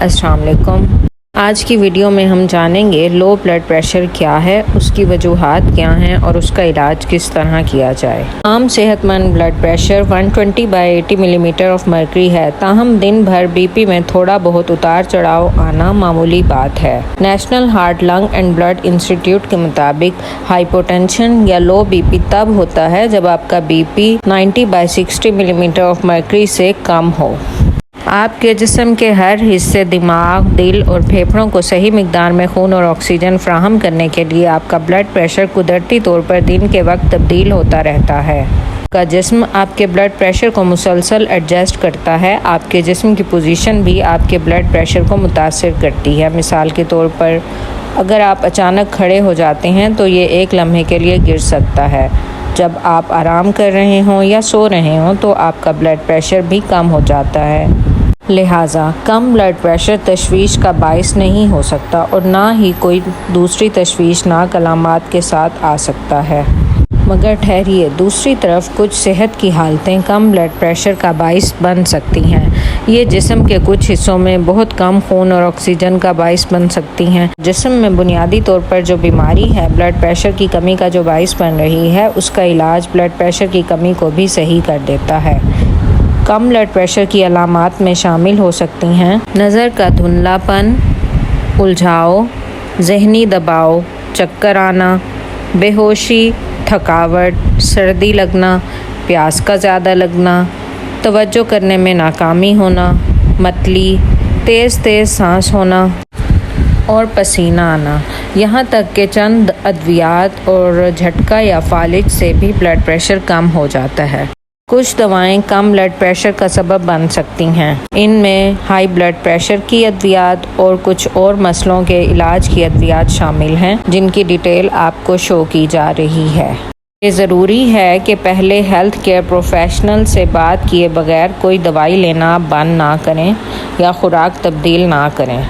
السلام علیکم۔ آج کی ویڈیو میں ہم جانیں گے لو بلڈ پریشر کیا ہے، اس کی وجوہات کیا ہیں اور اس کا علاج کس طرح کیا جائے۔ عام صحت مند بلڈ پریشر 120/80 ملی میٹر آف مرکری ہے، تاہم دن بھر بی پی میں تھوڑا بہت اتار چڑھاؤ آنا معمولی بات ہے۔ National Heart Lung and Blood Institute کے مطابق ہائپوٹینشن یا لو بی پی تب ہوتا ہے جب آپ کا بی پی 90/60 ملی میٹر آف مرکری سے کم ہو۔ آپ کے جسم کے ہر حصے دماغ، دل اور پھیپھڑوں کو صحیح مقدار میں خون اور آکسیجن فراہم کرنے کے لیے آپ کا بلڈ پریشر قدرتی طور پر دن کے وقت تبدیل ہوتا رہتا ہے۔ آپ کا جسم آپ کے بلڈ پریشر کو مسلسل ایڈجسٹ کرتا ہے۔ آپ کے جسم کی پوزیشن بھی آپ کے بلڈ پریشر کو متاثر کرتی ہے۔ مثال کے طور پر اگر آپ اچانک کھڑے ہو جاتے ہیں تو یہ ایک لمحے کے لیے گر سکتا ہے۔ جب آپ آرام کر رہے ہوں یا سو رہے ہوں تو آپ کا بلڈ پریشر بھی کم ہو جاتا ہے۔ لہٰذا کم بلڈ پریشر تشویش کا باعث نہیں ہو سکتا اور نہ ہی کوئی دوسری تشویشناک علامات کے ساتھ آ سکتا ہے۔ مگر ٹھہریے، دوسری طرف کچھ صحت کی حالتیں کم بلڈ پریشر کا باعث بن سکتی ہیں۔ یہ جسم کے کچھ حصوں میں بہت کم خون اور آکسیجن کا باعث بن سکتی ہیں۔ جسم میں بنیادی طور پر جو بیماری ہے بلڈ پریشر کی کمی کا جو باعث بن رہی ہے، اس کا علاج بلڈ پریشر کی کمی کو بھی صحیح کر دیتا ہے۔ کم بلڈ پریشر کی علامات میں شامل ہو سکتی ہیں نظر کا دھندلا پن، الجھاؤ، ذہنی دباؤ، چکر آنا، بے ہوشی، تھکاوٹ، سردی لگنا، پیاس کا زیادہ لگنا، توجہ کرنے میں ناکامی ہونا، متلی، تیز سانس ہونا اور پسینہ آنا۔ یہاں تک کہ چند ادویات اور جھٹکا یا فالج سے بھی بلڈ پریشر کم ہو جاتا ہے۔ کچھ دوائیں کم بلڈ پریشر کا سبب بن سکتی ہیں۔ ان میں ہائی بلڈ پریشر کی ادویات اور کچھ اور مسئلوں کے علاج کی ادویات شامل ہیں، جن کی ڈیٹیل آپ کو شو کی جا رہی ہے۔ یہ ضروری ہے کہ پہلے ہیلتھ کیئر پروفیشنل سے بات کیے بغیر کوئی دوائی لینا بند نہ کریں یا خوراک تبدیل نہ کریں۔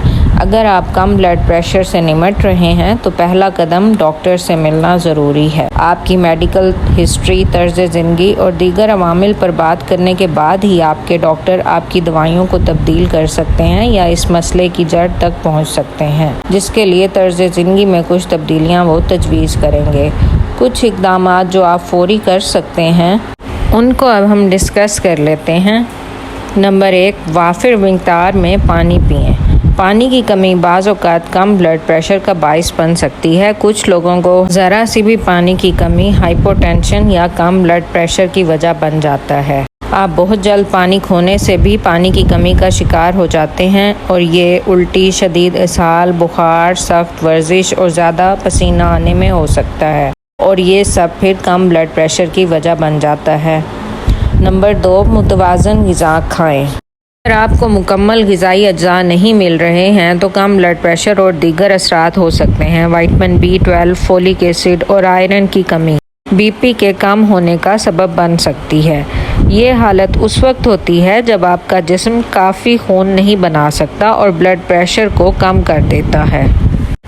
اگر آپ کم بلڈ پریشر سے نمٹ رہے ہیں تو پہلا قدم ڈاکٹر سے ملنا ضروری ہے۔ آپ کی میڈیکل ہسٹری، طرز زندگی اور دیگر عوامل پر بات کرنے کے بعد ہی آپ کے ڈاکٹر آپ کی دوائیوں کو تبدیل کر سکتے ہیں یا اس مسئلے کی جڑ تک پہنچ سکتے ہیں، جس کے لیے طرز زندگی میں کچھ تبدیلیاں وہ تجویز کریں گے۔ کچھ اقدامات جو آپ فوری کر سکتے ہیں، ان کو اب ہم ڈسکس کر لیتے ہیں۔ نمبر 1، وافر مقدار میں پانی پئیں۔ پانی کی کمی بعض اوقات کم بلڈ پریشر کا باعث بن سکتی ہے۔ کچھ لوگوں کو ذرا سی بھی پانی کی کمی ہائپوٹینشن یا کم بلڈ پریشر کی وجہ بن جاتا ہے۔ آپ بہت جلد پانی کھونے سے بھی پانی کی کمی کا شکار ہو جاتے ہیں اور یہ الٹی، شدید اسہال، بخار، سخت ورزش اور زیادہ پسینہ آنے میں ہو سکتا ہے، اور یہ سب پھر کم بلڈ پریشر کی وجہ بن جاتا ہے۔ نمبر 2، متوازن غذا کھائیں۔ اگر آپ کو مکمل غذائی اجزاء نہیں مل رہے ہیں تو کم بلڈ پریشر اور دیگر اثرات ہو سکتے ہیں۔ وٹامن B12، فولک ایسڈ اور آئرن کی کمی بی پی کے کم ہونے کا سبب بن سکتی ہے۔ یہ حالت اس وقت ہوتی ہے جب آپ کا جسم کافی خون نہیں بنا سکتا اور بلڈ پریشر کو کم کر دیتا ہے۔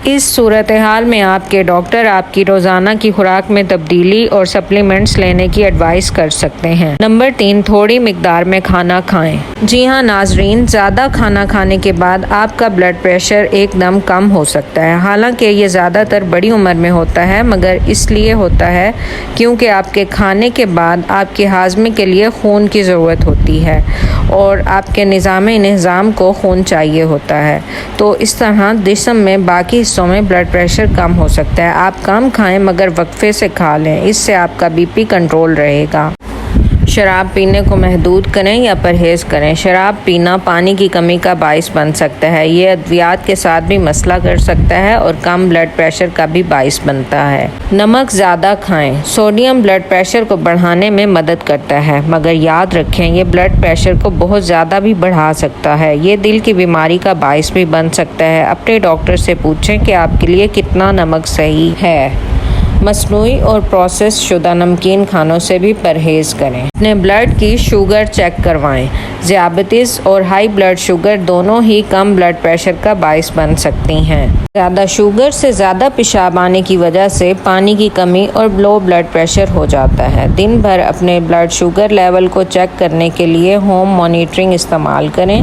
اس صورتحال میں آپ کے ڈاکٹر آپ کی روزانہ کی خوراک میں تبدیلی اور سپلیمنٹس لینے کی ایڈوائز کر سکتے ہیں۔ نمبر 3، تھوڑی مقدار میں کھانا کھائیں۔ جی ہاں ناظرین، زیادہ کھانا کھانے کے بعد آپ کا بلڈ پریشر ایک دم کم ہو سکتا ہے۔ حالانکہ یہ زیادہ تر بڑی عمر میں ہوتا ہے، مگر اس لیے ہوتا ہے کیونکہ آپ کے کھانے کے بعد آپ کے ہاضمے کے لیے خون کی ضرورت ہوتی ہے اور آپ کے نظام کو خون چاہیے ہوتا ہے۔ تو اس طرح جسم میں باقی حصوں میں بلڈ پریشر کم ہو سکتا ہے۔ آپ کم کھائیں مگر وقفے سے کھا لیں، اس سے آپ کا بی پی کنٹرول رہے گا۔ شراب پینے کو محدود کریں یا پرہیز کریں۔ شراب پینا پانی کی کمی کا باعث بن سکتا ہے۔ یہ ادویات کے ساتھ بھی مسئلہ کر سکتا ہے اور کم بلڈ پریشر کا بھی باعث بنتا ہے۔ نمک زیادہ کھائیں۔ سوڈیم بلڈ پریشر کو بڑھانے میں مدد کرتا ہے، مگر یاد رکھیں یہ بلڈ پریشر کو بہت زیادہ بھی بڑھا سکتا ہے۔ یہ دل کی بیماری کا باعث بھی بن سکتا ہے۔ اپنے ڈاکٹر سے پوچھیں کہ آپ کے لیے کتنا نمک صحیح ہے۔ مصنوعی اور پروسیس شدہ نمکین کھانوں سے بھی پرہیز کریں۔ اپنے بلڈ کی شوگر چیک کروائیں۔ ذیابیطس اور ہائی بلڈ شوگر دونوں ہی کم بلڈ پریشر کا باعث بن سکتی ہیں۔ زیادہ شوگر سے زیادہ پیشاب آنے کی وجہ سے پانی کی کمی اور لو بلڈ پریشر ہو جاتا ہے۔ دن بھر اپنے بلڈ شوگر لیول کو چیک کرنے کے لیے ہوم مانیٹرنگ استعمال کریں۔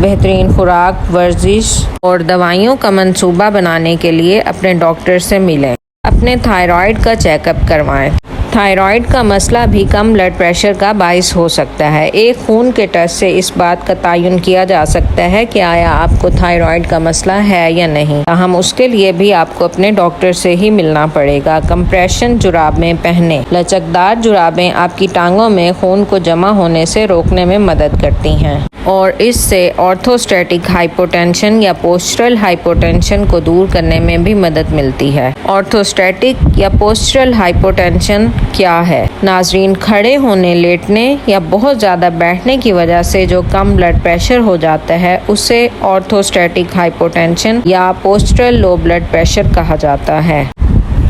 بہترین خوراک، ورزش اور دوائیوں کا منصوبہ بنانے کے لیے اپنے ڈاکٹر سے ملیں۔ اپنے تھائرائیڈ کا چیک اپ کروائیں۔ تھائرائیڈ کا مسئلہ بھی کم بلڈ پریشر کا باعث ہو سکتا ہے۔ ایک خون کے ٹیسٹ سے اس بات کا تعین کیا جا سکتا ہے کہ آیا آپ کو تھائرائیڈ کا مسئلہ ہے یا نہیں، تاہم اس کے لیے بھی آپ کو اپنے ڈاکٹر سے ہی ملنا پڑے گا۔ کمپریشن جرابیں پہنیں۔ لچکدار جرابیں آپ کی ٹانگوں میں خون کو جمع ہونے سے روکنے میں مدد کرتی ہیں اور اس سے آرتھوسٹیٹک ہائپوٹینشن یا پوسچرل ہائپوٹینشن کو دور کرنے میں بھی مدد ملتی ہے۔ آرتھوسٹیٹک یا پوسچرل ہائپوٹینشن کیا ہے؟ ناظرین، کھڑے ہونے، لیٹنے یا بہت زیادہ بیٹھنے کی وجہ سے جو کم بلڈ پریشر ہو جاتا ہے اسے آرتھوسٹیٹک ہائپوٹینشن یا پوسچرل لو بلڈ پریشر کہا جاتا ہے۔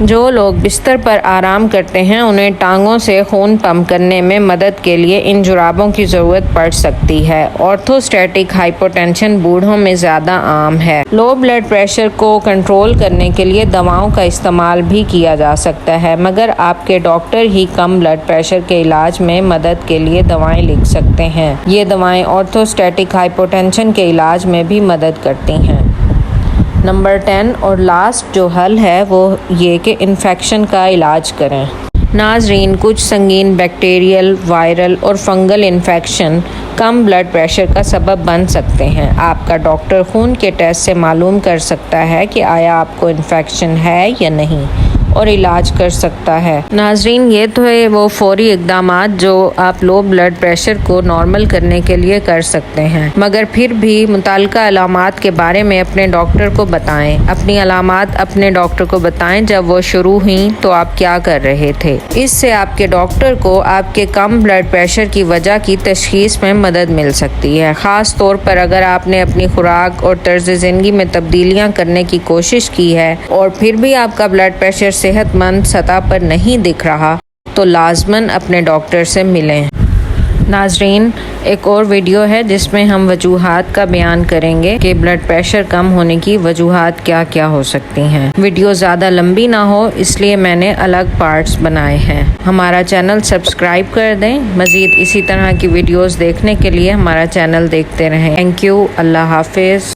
جو لوگ بستر پر آرام کرتے ہیں انہیں ٹانگوں سے خون پمپ کرنے میں مدد کے لیے ان جرابوں کی ضرورت پڑ سکتی ہے۔ آرتھوسٹیٹک ہائپوٹینشن بوڑھوں میں زیادہ عام ہے۔ لو بلڈ پریشر کو کنٹرول کرنے کے لیے دواؤں کا استعمال بھی کیا جا سکتا ہے، مگر آپ کے ڈاکٹر ہی کم بلڈ پریشر کے علاج میں مدد کے لیے دوائیں لکھ سکتے ہیں۔ یہ دوائیں آرتھوسٹیٹک ہائپوٹینشن کے علاج میں بھی مدد کرتی ہیں۔ نمبر 10 اور لاسٹ جو حل ہے وہ یہ کہ انفیکشن کا علاج کریں۔ ناظرین، کچھ سنگین بیکٹیریل، وائرل اور فنگل انفیکشن کم بلڈ پریشر کا سبب بن سکتے ہیں۔ آپ کا ڈاکٹر خون کے ٹیسٹ سے معلوم کر سکتا ہے کہ آیا آپ کو انفیکشن ہے یا نہیں اور علاج کر سکتا ہے۔ ناظرین، یہ تو ہے وہ فوری اقدامات جو آپ لو بلڈ پریشر کو نارمل کرنے کے لیے کر سکتے ہیں، مگر پھر بھی متعلقہ علامات کے بارے میں اپنے ڈاکٹر کو بتائیں۔ اپنی علامات اپنے ڈاکٹر کو بتائیں جب وہ شروع ہوئیں تو آپ کیا کر رہے تھے۔ اس سے آپ کے ڈاکٹر کو آپ کے کم بلڈ پریشر کی وجہ کی تشخیص میں مدد مل سکتی ہے، خاص طور پر اگر آپ نے اپنی خوراک اور طرز زندگی میں تبدیلیاں کرنے کی کوشش کی ہے اور پھر بھی آپ کا بلڈ پریشر صحت مند سطح پر نہیں دکھ رہا تو لازماً اپنے ڈاکٹر سے ملیں۔ ناظرین، ایک اور ویڈیو ہے جس میں ہم وجوہات کا بیان کریں گے کہ بلڈ پریشر کم ہونے کی وجوہات کیا کیا ہو سکتی ہیں۔ ویڈیو زیادہ لمبی نہ ہو اس لیے میں نے الگ پارٹس بنائے ہیں۔ ہمارا چینل سبسکرائب کر دیں۔ مزید اسی طرح کی ویڈیوز دیکھنے کے لیے ہمارا چینل دیکھتے رہیں۔ Thank you. اللہ حافظ۔